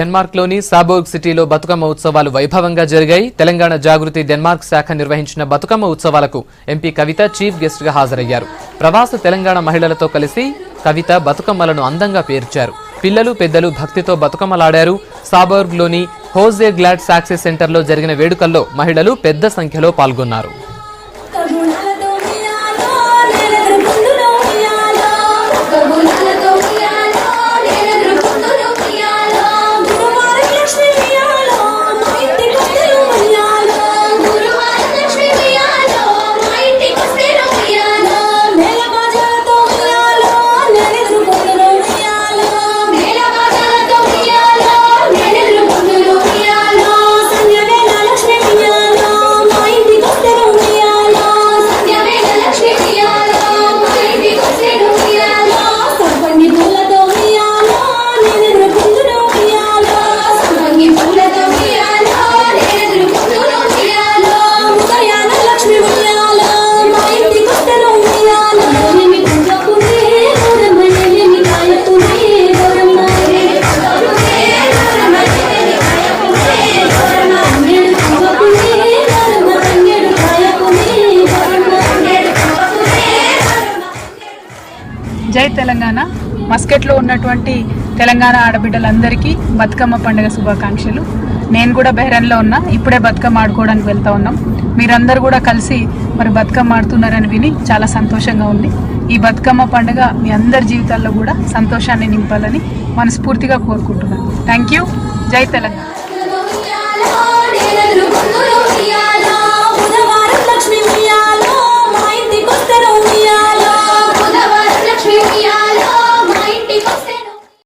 డెన్మార్క్లోని సాబోర్గ్ సిటీలో బతుకమ్మ ఉత్సవాలు వైభవంగా జరిగాయి. తెలంగాణ జాగృతి డెన్మార్క్ శాఖ నిర్వహించిన బతుకమ్మ ఉత్సవాలకు ఎంపీ కవిత చీఫ్ గెస్ట్ గా హాజరయ్యారు. ప్రవాస తెలంగాణ మహిళలతో కలిసి కవిత బతుకమ్మలను అందంగా పేర్చారు. పిల్లలు పెద్దలు భక్తితో బతుకమ్మలాడారు. సాబోర్గ్లోని హోజే గ్లాడ్ సాక్సెస్ సెంటర్లో జరిగిన వేడుకల్లో మహిళలు పెద్ద సంఖ్యలో పాల్గొన్నారు. జై తెలంగాణ. మస్కెట్లో ఉన్నటువంటి తెలంగాణ ఆడబిడ్డలందరికీ బతుకమ్మ పండుగ శుభాకాంక్షలు. నేను కూడా బెహ్రెన్లో ఉన్నా, ఇప్పుడే బతుకమ్మ ఆడుకోవడానికి వెళ్తా ఉన్నాం. మీరందరూ కూడా కలిసి మరి బతుకమ్మ ఆడుతున్నారని విని చాలా సంతోషంగా ఉంది. ఈ బతుకమ్మ పండుగ మీ అందరి జీవితాల్లో కూడా సంతోషాన్ని నింపాలని మనస్ఫూర్తిగా కోరుకుంటున్నాను. Thank you. జై తెలంగాణ.